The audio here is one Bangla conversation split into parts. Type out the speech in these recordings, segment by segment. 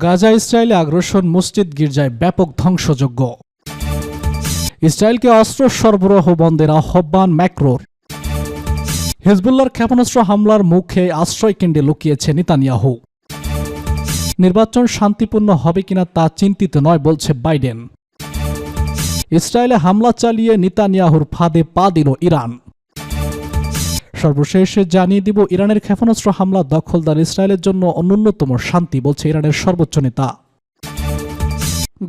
গাজা ইসরায়েলে আগ্রাসন, মসজিদ গির্জায় ব্যাপক ধ্বংসযজ্ঞ। ইসরায়েলকে অস্ত্র সরবরাহ বন্ধের আহ্বান ম্যাক্রোর। হিজবুল্লাহর ক্ষেপণাস্ত্র হামলার মুখে আশ্রয়কেন্দ্রে লুকিয়েছে নেতানিয়াহু। নির্বাচন শান্তিপূর্ণ হবে কিনা তা চিন্তিত নয় বলছে বাইডেন। ইসরায়েলে হামলা চালিয়ে নেতানিয়াহুর ফাঁদে পা দিল ইরান। সর্বশেষে জানিয়ে দিব, ইরানের ক্ষেপণাস্ত্র হামলা দখলদার ইসরায়েলের জন্য অন্যতম শান্তি বলছে ইরানের সর্বোচ্চ নেতা।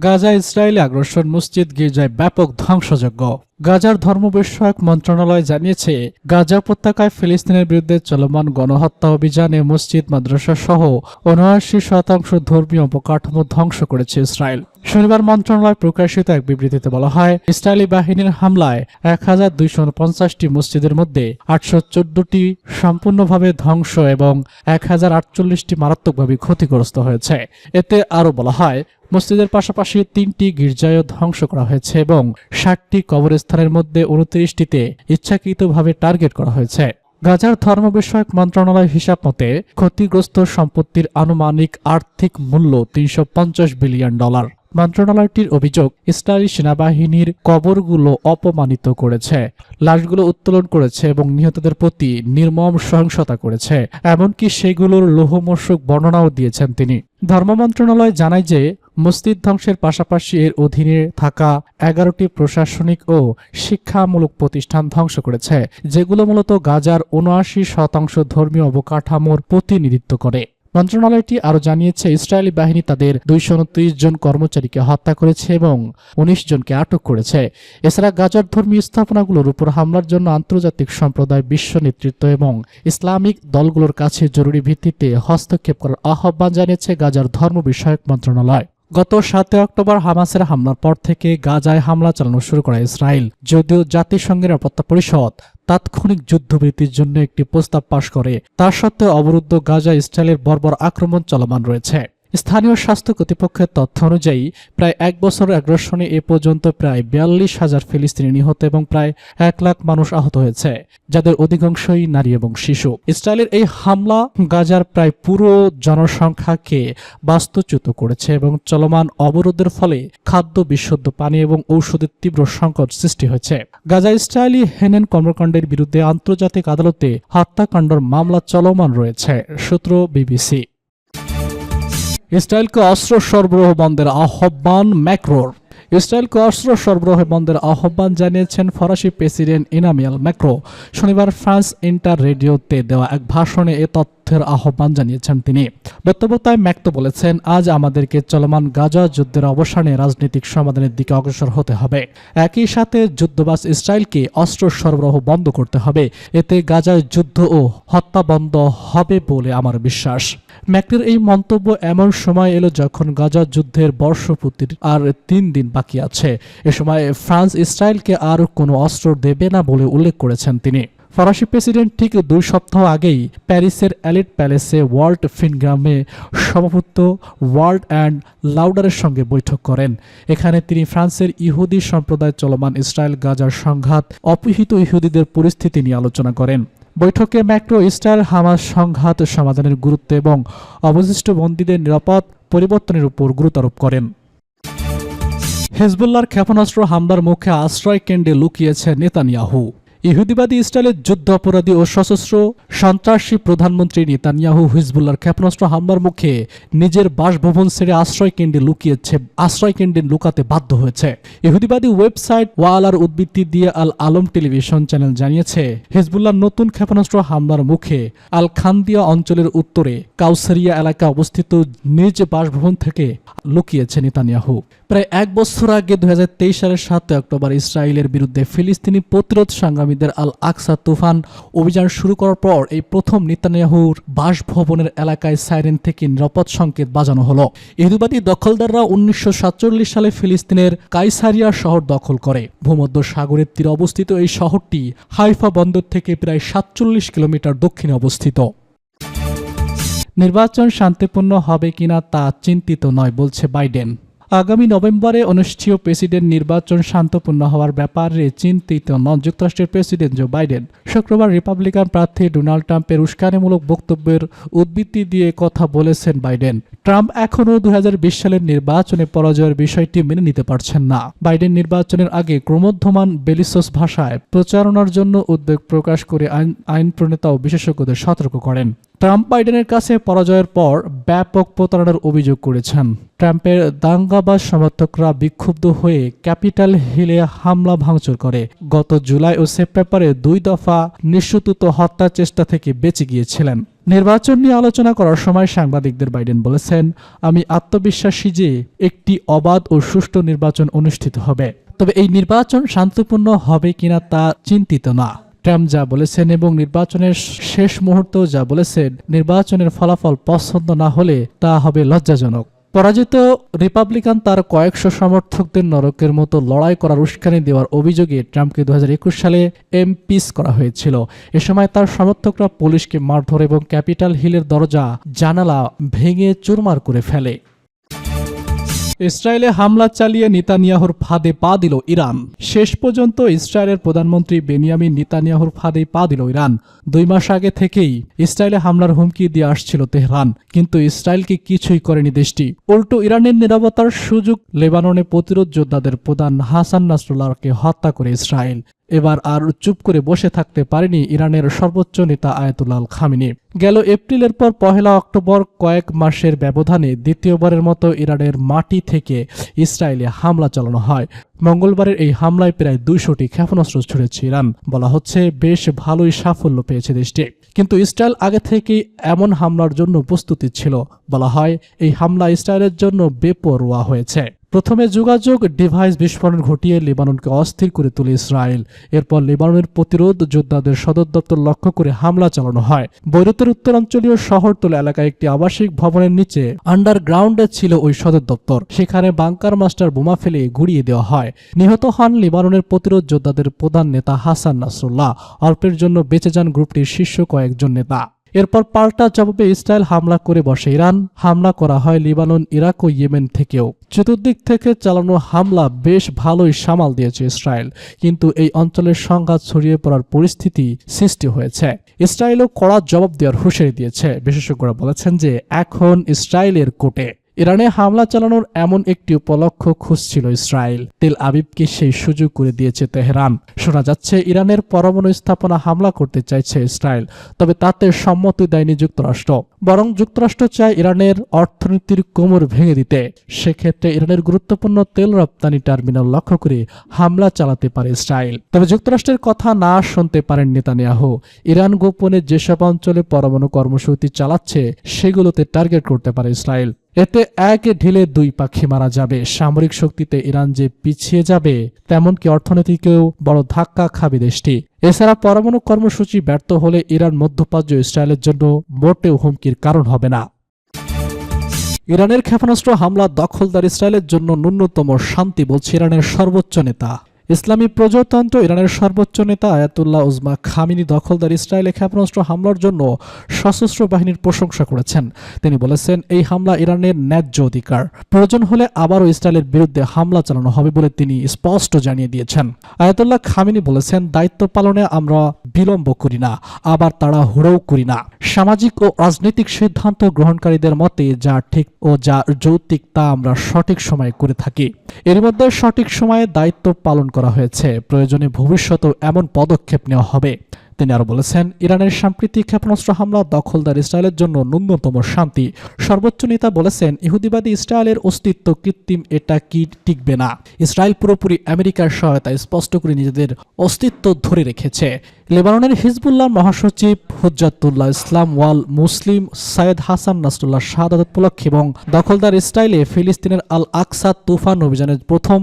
গাজা ইসরায়েলে আগ্রাসন, মসজিদ গির্জায় ব্যাপক ধ্বংসযজ্ঞ। গাজার ধর্ম বিষয়ক মন্ত্রণালয় জানিয়েছে, গাজা উপত্যকায় ফিলিস্তিনের বিরুদ্ধে চলমান গণহত্যা অভিযানে মসজিদ, মাদ্রাসা সহ ৭৯% ধর্মীয় অবকাঠামো ধ্বংস করেছে ইসরায়েল। শনিবার মন্ত্রণালয় প্রকাশিত এক বিবৃতিতে বলা হয়, ইসরায়েলি বাহিনীর হামলায় ১,২৪৯টি মসজিদের মধ্যে ৮১৪টি সম্পূর্ণভাবে ধ্বংস এবং ১,০৪৮টি মারাত্মকভাবে ক্ষতিগ্রস্ত হয়েছে। এতে আরও বলা হয়, মসজিদের পাশাপাশি ৩টি গির্জায়ও ধ্বংস করা হয়েছে এবং ৬০টি কবরস্থানের মধ্যে ২৯টিতে ইচ্ছাকৃতভাবে টার্গেট করা হয়েছে। গাজার ধর্ম বিষয়ক মন্ত্রণালয় হিসাব মতে ক্ষতিগ্রস্ত সম্পত্তির আনুমানিক আর্থিক মূল্য $৩৫০ বিলিয়ন। মন্ত্রণালয়টির অভিযোগ, ইসরায়েলি সেনাবাহিনীর কবরগুলো অপমানিত করেছে, লাশগুলো উত্তোলন করেছে এবং নিহতদের প্রতি নির্মম সহিংসতা করেছে, এমনকি সেগুলোর লোহমর্ষক বর্ণনাও দিয়েছেন তিনি। ধর্ম মন্ত্রণালয় জানায় যে, মসজিদ ধ্বংসের পাশাপাশি এর অধীনে থাকা ১১টি প্রশাসনিক ও শিক্ষামূলক প্রতিষ্ঠান ধ্বংস করেছে, যেগুলো মূলত গাজার ৭৯% ধর্মীয় অবকাঠামোর প্রতিনিধিত্ব করে। মন্ত্রণালয়টি আরও জানিয়েছে, ইসরায়েলি বাহিনী তাদের ২২৯ জন কর্মচারীকে হত্যা করেছে এবং ১৯ জনকে আটক করেছে। এছাড়া গাজার ধর্মীয় স্থাপনাগুলোর উপর হামলার জন্য আন্তর্জাতিক সম্প্রদায়, বিশ্ব নেতৃত্ব এবং ইসলামিক দলগুলোর কাছে জরুরি ভিত্তিতে হস্তক্ষেপ করার আহ্বান জানিয়েছে গাজার ধর্ম বিষয়ক মন্ত্রণালয়। গত ৭ অক্টোবর হামাসের হামলার পর থেকে গাজায় হামলা চালানো শুরু করে ইসরায়েল। যদিও জাতিসংঘের নিরাপত্তা পরিষদ তাৎক্ষণিক যুদ্ধবিরতির জন্য একটি প্রস্তাব পাশ করে, তা সত্ত্বেও অবরুদ্ধ গাজা ইসরায়েলের বর্বর আক্রমণ চলমান রয়েছে। স্থানীয় স্বাস্থ্য কর্তৃপক্ষের তথ্য অনুযায়ী, প্রায় ১ বছরের আগ্রাসনে এ পর্যন্ত প্রায় ৪২,০০০ ফিলিস্তিনি নিহত এবং প্রায় ১ লাখ মানুষ আহত হয়েছে, যাদের অধিকাংশই নারী এবং শিশু। ইসরায়েলের এই হামলা গাজার প্রায় পুরো জনসংখ্যাকে বাস্তুচ্যুত করেছে এবং চলমান অবরোধের ফলে খাদ্য, বিশুদ্ধ পানি এবং ঔষধের তীব্র সংকট সৃষ্টি হয়েছে। গাজা ইসরায়েলি হেনেন কর্মকাণ্ডের বিরুদ্ধে আন্তর্জাতিক আদালতে হত্যাকাণ্ডের মামলা চলমান রয়েছে। সূত্র বিবিসি। ইসরায়েলকে অস্ত্র সরবরাহ বন্ধের আহ্বান ম্যাক্রোর। ইসরায়েলকে অস্ত্র সরবরাহ বন্ধের আহ্বান জানিয়েছেন ফরাসি প্রেসিডেন্ট ইমানুয়েল ম্যাক্রো। শনিবার ফ্রান্স ইন্টার রেডিওতে দেওয়া এক ভাষণে এ তথ্যের আহ্বান জানিয়েছেন তিনি। বক্তব্যতায় ম্যাক্রো বলেছেন, আজ আমাদেরকে চলমান গাজা যুদ্ধের অবসানে রাজনৈতিক সমাধানের দিকে অগ্রসর হতে হবে। একই সাথে যুদ্ধবাজ ইসরায়েলকে অস্ত্র সরবরাহ বন্ধ করতে হবে। এতে গাজার যুদ্ধ ও হত্যা বন্ধ হবে বলে আমার বিশ্বাস। ম্যাক্রোর এই মন্তব্য এমন সময় এলো যখন গাজা যুদ্ধের বর্ষপূর্তির আর ৩ দিন বাকি আছে। এ সময় ফ্রান্স ইসরায়েলকে আর কোনো অস্ত্র দেবে না বলে উল্লেখ করেছেন তিনি। ফরাসি প্রেসিডেন্ট ঠিক ২ সপ্তাহ আগেই প্যারিসের এলিট প্যালেসে ওয়ার্ল্ড ফিনগ্রামে সভাপতি ওয়ার্ল্ড অ্যান্ড লাউডারের সঙ্গে বৈঠক করেন। এখানে তিনি ফ্রান্সের ইহুদি সম্প্রদায় চলমান ইসরায়েল গাজার সংঘাত, অপহৃত ইহুদিদের পরিস্থিতি নিয়ে আলোচনা করেন। বৈঠকে ম্যাক্রো ইসরায়েল হামাস সংঘাত সমাধানের গুরুত্ব এবং অবশিষ্ট বন্দীদের নিরাপদ পরিবর্তনের উপর গুরুত্ব আরোপ করেন। হিজবুল্লাহর ক্ষেপণাস্ত্র হামলার মুখে আশ্রয়কেন্দ্রে লুকিয়েছে নেতানিয়াহু। ইহুদিবাদী ইসরায়েলের যুদ্ধ অপরাধী ও সশস্ত্র সন্ত্রাসী প্রধানমন্ত্রী নেতানিয়াহু হিজবুল্লাহর ক্ষেপণাস্ত্র হামলার মুখে নিজের বাসভবন ছেড়ে আশ্রয়কেন্দ্রে লুকাতে বাধ্য হয়েছে। ইহুদিবাদী ওয়েবসাইট ওয়ালার উদ্ধৃতি দিয়ে আল আলম টেলিভিশন চ্যানেল জানিয়েছে, হিজবুল্লাহর নতুন ক্ষেপণাস্ত্র হামলার মুখে আল খান্দিয়া অঞ্চলের উত্তরে কাউসারিয়া এলাকায় অবস্থিত নিজ বাসভবন থেকে লুকিয়েছে নেতানিয়াহু। প্রায় ১ বছর আগে ২০২৩ সালের ৭ অক্টোবর ইসরায়েলের বিরুদ্ধে ফিলিস্তিনি প্রতিরোধ সংগ্রামীদের আল আকসা তুফান অভিযান শুরু করার পর এই প্রথম নেতানিয়াহুর বাসভবনের এলাকায় সাইরেন থেকে নিরাপদ সংকেত বাজানো হলো। ইহুদিবাদী দখলদাররা ১৯৪৭ সালে ফিলিস্তিনের কাইসারিয়া শহর দখল করে। ভূমধ্য সাগরের তীরে অবস্থিত এই শহরটি হাইফা বন্দর থেকে প্রায় ৪৭ কিলোমিটার দক্ষিণে অবস্থিত। নির্বাচন শান্তিপূর্ণ হবে কিনা তা চিন্তিত নয় বলছে বাইডেন। আগামী নভেম্বরে অনুষ্ঠেয় প্রেসিডেন্ট নির্বাচন শান্তপূর্ণ হওয়ার ব্যাপারে চিন্তিত নন যুক্তরাষ্ট্রের প্রেসিডেন্ট জো বাইডেন। শুক্রবার রিপাবলিকান প্রার্থী ডোনাল্ড ট্রাম্পের উস্কানিমূলক বক্তব্যের উদ্ধৃতি দিয়ে কথা বলেছেন বাইডেন। ট্রাম্প এখনও 2020 সালের নির্বাচনে পরাজয়ের বিষয়টি মেনে নিতে পারছেন না। বাইডেন নির্বাচনের আগে ক্রমোদ্ধমান বেলিসস ভাষায় প্রচারণার জন্য উদ্বেগ প্রকাশ করে আইন প্রণেতা ও বিশেষজ্ঞদের সতর্ক করেন। ট্রাম্প বাইডেনের কাছে পরাজয়ের পর ব্যাপক প্রতারণার অভিযোগ করেছেন। ট্রাম্পের দাঙ্গাবাজ সমর্থকরা বিক্ষুব্ধ হয়ে ক্যাপিটাল হিলে হামলা ভাঙচুর করে গত জুলাই ও সেপ্টেম্বরে 2 দফা নিঃশত্রুত হত্যা চেষ্টা থেকে বেঁচে গিয়েছিলেন। নির্বাচন নিয়ে আলোচনা করার সময় সাংবাদিকদের বাইডেন বলেছেন, আমি আত্মবিশ্বাসী যে একটি অবাধ ও সুষ্ঠু নির্বাচন অনুষ্ঠিত হবে, তবে এই নির্বাচন শান্তিপূর্ণ হবে কিনা তা চিন্তিত না। ট্রাম্প যা বলেছেন এবং নির্বাচনের শেষ মুহূর্তেও যা বলেছেন, নির্বাচনের ফলাফল পছন্দ না হলে তা হবে লজ্জাজনক। পরাজিত রিপাবলিকান তার কয়েকশো সমর্থকদের নরকের মতো লড়াই করার উস্কানি দেওয়ার অভিযোগে ট্রাম্পকে 2021 সালে ইমপিচ করা হয়েছিল। এ সময় তার সমর্থকরা পুলিশকে মারধর এবং ক্যাপিটাল হিলের দরজা জানালা ভেঙে চুরমার করে ফেলে। ইসরায়েলে হামলা চালিয়ে নেতানিয়াহুর ফাঁদে পা দিল ইরান। শেষ পর্যন্ত ইসরায়েলের প্রধানমন্ত্রী বেনিয়ামিন নেতানিয়াহুর ফাঁদে পা দিল ইরান। 2 মাস আগে থেকেই ইসরায়েলে হামলার হুমকি দিয়ে আসছিল তেহরান, কিন্তু ইসরায়েলকে কিছুই করেনি দেশটি। উল্টো ইরানের নিরাপত্তার সুযোগ লেবাননে প্রতিরোধ যোদ্ধাদের প্রধান হাসান নাসরুল্লাহকে হত্যা করে ইসরায়েল। এবার আর চুপ করে বসে থাকতে পারেনি ইরানের সর্বোচ্চ নেতা আয়াতুল্লাহ খামেনি। গেল এপ্রিলের পর 1 অক্টোবর কয়েক মাসের ব্যবধানে দ্বিতীয়বারের মতো ইরানের মাটি থেকে ইসরায়েলে হামলা চালানো হয়। মঙ্গলবারের এই হামলায় প্রায় 200টি ক্ষেপণাস্ত্র ছুড়েছে ইরান। বলা হচ্ছে বেশ ভালোই সাফল্য পেয়েছে দেশটি, কিন্তু ইসরায়েল আগে থেকেই এমন হামলার জন্য প্রস্তুতি ছিল। বলা হয় এই হামলা ইসরায়েলের জন্য বেপরোয়া হয়েছে। প্রথমে যোগাযোগ ডিভাইস বিস্ফোরণ ঘটিয়ে লেবাননকে অস্থির করে তোলে ইসরায়েল। এরপর লেবাননের প্রতিরোধ যোদ্ধাদের সদর দপ্তর লক্ষ্য করে হামলা চালানো হয়। বৈরুতের উত্তরাঞ্চলীয় শহরতলা এলাকায় একটি আবাসিক ভবনের নিচে আন্ডারগ্রাউন্ডে ছিল ওই সদর দপ্তর। সেখানে বাংকার মাস্টার বোমা ফেলে গুড়িয়ে দেওয়া হয়। নিহত হন লেবাননের প্রতিরোধ যোদ্ধাদের প্রধান নেতা হাসান নাসরুল্লাহ। অল্পের জন্য বেঁচে যান গ্রুপটির শীর্ষ কয়েকজন নেতা। এরপর পাল্টা জবাবে ইসরায়েল হামলা করে বসে ইরান। হামলা করা হয় লিবানন, ইরাক ও ইয়েমেন থেকেও। চতুর্দিক থেকে চালানো হামলা বেশ ভালোই সামাল দিয়েছে ইসরায়েল, কিন্তু এই অঞ্চলের সংঘাত ছড়িয়ে পড়ার পরিস্থিতি সৃষ্টি হয়েছে। ইসরায়েলও কড়া জবাব দেওয়ার হুঁশিয়ারি দিয়েছে। বিশেষজ্ঞরা বলেছেন যে এখন ইসরায়েলের কোর্টে ইরানে হামলা চালানোর এমন একটি উপলক্ষ খুঁজছিল ইসরায়েল। তেল আবিবকে সেই সুযোগ করে দিয়েছে তেহরান। শোনা যাচ্ছে ইরানের পরমাণু স্থাপনা হামলা করতে চাইছে ইসরায়েল, তবে তাতে সম্মতি দেয়নি যুক্তরাষ্ট্র। বরং যুক্তরাষ্ট্র চায় ইরানের অর্থনীতির কোমর ভেঙে দিতে। সেক্ষেত্রে ইরানের গুরুত্বপূর্ণ তেল রপ্তানি টার্মিনাল লক্ষ্য করে হামলা চালাতে পারে ইসরায়েল। তবে যুক্তরাষ্ট্রের কথা না শুনতে পারেন নেতানিয়াহু। ইরান গোপনে যেসব অঞ্চলে পরমাণু কর্মসূচি চালাচ্ছে সেগুলোতে টার্গেট করতে পারে ইসরায়েল। এতে এক ঢিলে 2 পাখি মারা যাবে। সামরিক শক্তিতে ইরান যে পিছিয়ে যাবে, তেমনকি অর্থনীতিকেও বড় ধাক্কা খাবে দেশটি। এছাড়া পরমাণু কর্মসূচি ব্যর্থ হলে ইরান মধ্যপ্রাচ্য ইসরায়েলের জন্য মোটেও হুমকির কারণ হবে না। ইরানের ক্ষেপণাস্ত্র হামলা দখলদার ইসরায়েলের জন্য ন্যূনতম শান্তি, বলছে ইরানের সর্বোচ্চ নেতা। ইসলামী প্রজাতন্ত্র ইরানের সর্বোচ্চ নেতা আয়াতুল্লাহ উজমা খামেনি দখলদার ইসরায়েলে ক্ষেপণাস্ত্র হামলার জন্য সশস্ত্র বাহিনীর প্রশংসা করেছেন। তিনি বলেছেন, এই হামলা ইরানের ন্যায্য অধিকার। প্রয়োজন হলে আবারও ইসরায়েলের বিরুদ্ধে হামলা চালানো হবে বলে তিনি স্পষ্ট জানিয়ে দিয়েছেন। আয়াতুল্লাহ খামেনি বলেছেন, দায়িত্ব পালনে আমরা বিলম্ব করি না, আবার তাড়াহুড়োও করি না। সামাজিক ও রাজনৈতিক সিদ্ধান্ত গ্রহণকারীদের মতে যা ঠিক ও যা যৌক্তিক তা আমরা সঠিক সময়ে করে থাকি। এর মধ্যে সঠিক সময়ে দায়িত্ব পালন করা হয়েছে। প্রয়োজনে ভবিষ্যতেও এমন পদক্ষেপ নেওয়া হবে। তিনি আরো বলেছেন, ইরানের সাম্প্রতিক ক্ষেপণাস্ত্র হামলা দখলদার ইসরায়েলের জন্য ন্যূনতম শান্তি। সর্বোচ্চ নেতা বলেছেন, ইহুদিবাদী ইসরায়েলের অস্তিত্ব কৃত্রিম, এটা কি টিকবে না। ইসরায়েল পুরোপুরি আমেরিকার সহায়তায় স্পষ্ট করে নিজেদের অস্তিত্ব ধরে রেখেছে। লেবাননের হিজবুল্লাহ মহাসচিব হুজ্জাতুল্লাহ ইসলাম ওয়াল মুসলিম সাইয়েদ হাসান নাসরুল্লাহ শাহাদাত উপলক্ষে এবং দখলদার ইসরায়েলে ফিলিস্তিনের আল আকসা তুফান অভিযানের প্রথম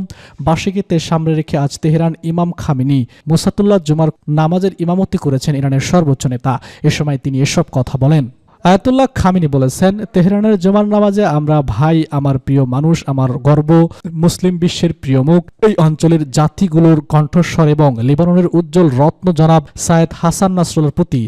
বার্ষিকীতে সামনে রেখে আজ তেহরান ইমাম খামেনি মুসাতুল্লাহ জুমার নামাজের ইমামতি করেছেন ইরানের সর্বোচ্চ নেতা। এ সময় তিনি এসব কথা বলেন। আয়াতুল্লাহ খামিনি বলেছেন, তেহরানের জুমার নামাজে আমরা ভাই, আমার প্রিয় মানুষ, আমার গর্ব, মুসলিম বিশ্বের প্রিয় মুখ, এই অঞ্চলের জাতিগুলোর কণ্ঠস্বর এবং লিবাননের উজ্জ্বল রত্ন জনাব সায়েদ হাসান নাসরুল্লাহর প্রতি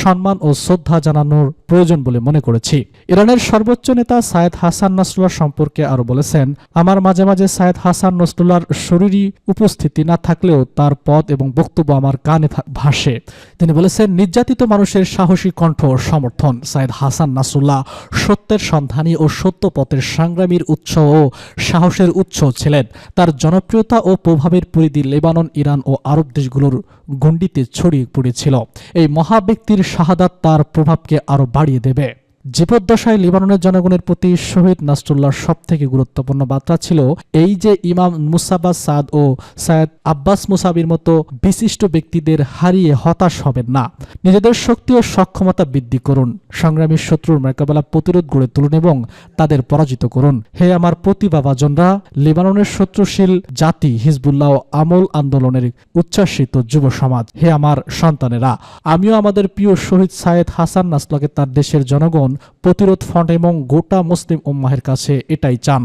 সম্মান ও শ্রদ্ধা জানানোর প্রয়োজন বলে মনে করেছি। ইরানের সর্বোচ্চ নেতা সায়েদ হাসান নাসরুল্লাহ সম্পর্কে আরও বলেছেন, আমার মাঝে মাঝে সায়েদ হাসান নাসরুল্লাহর শরীরী উপস্থিতি না থাকলেও তার পথ এবং বক্তব্য আমার কানে ভাসে। তিনি বলেছেন, নির্যাতিত মানুষের সাহসী কণ্ঠ ও সমর্থন। সায়েদ হাসান নাসরুল্লাহ সত্যের সন্ধানী ও সত্য পথের সংগ্রামীর উৎস ও সাহসের উৎস ছিলেন। তার জনপ্রিয়তা ও প্রভাবের পরিধি লেবানন, ইরান ও আরব দেশগুলোর গণ্ডিতে ছড়িয়ে পড়েছিল। এই মহাব্যক্তির শাহাদাত তার প্রভাবকে আরও বাড়িয়ে দেবে। জীবদ্দশায় লিবাননের জনগণের প্রতি শহীদ নাসরুল্লাহর সবথেকে গুরুত্বপূর্ণ বার্তা ছিল এই যে ইমাম মুসাবা সাদ ও সায়েদ আব্বাস মুসাবির মতো বিশিষ্ট ব্যক্তিদের হারিয়ে হতাশ হবেন না। নিজেদের শক্তি ও সক্ষমতা বৃদ্ধি করুন, সংগ্রামী শত্রুর মোকাবেলা প্রতিরোধ গড়ে তুলুন এবং তাদের পরাজিত করুন। হে আমার প্রতিভাবানরা, লেবাননের শত্রুশীল জাতি, হিজবুল্লাহ ও আমল আন্দোলনের উচ্ছ্বাসিত যুব সমাজ, হে আমার সন্তানেরা, আমিও আমাদের প্রিয় শহীদ সায়েদ হাসান নাসরুল্লাহকে তার দেশের জনগণ, প্রতিরোধ ফ্রন্ট এবং গোটা মুসলিম উম্মাহের কাছে এটাই চান।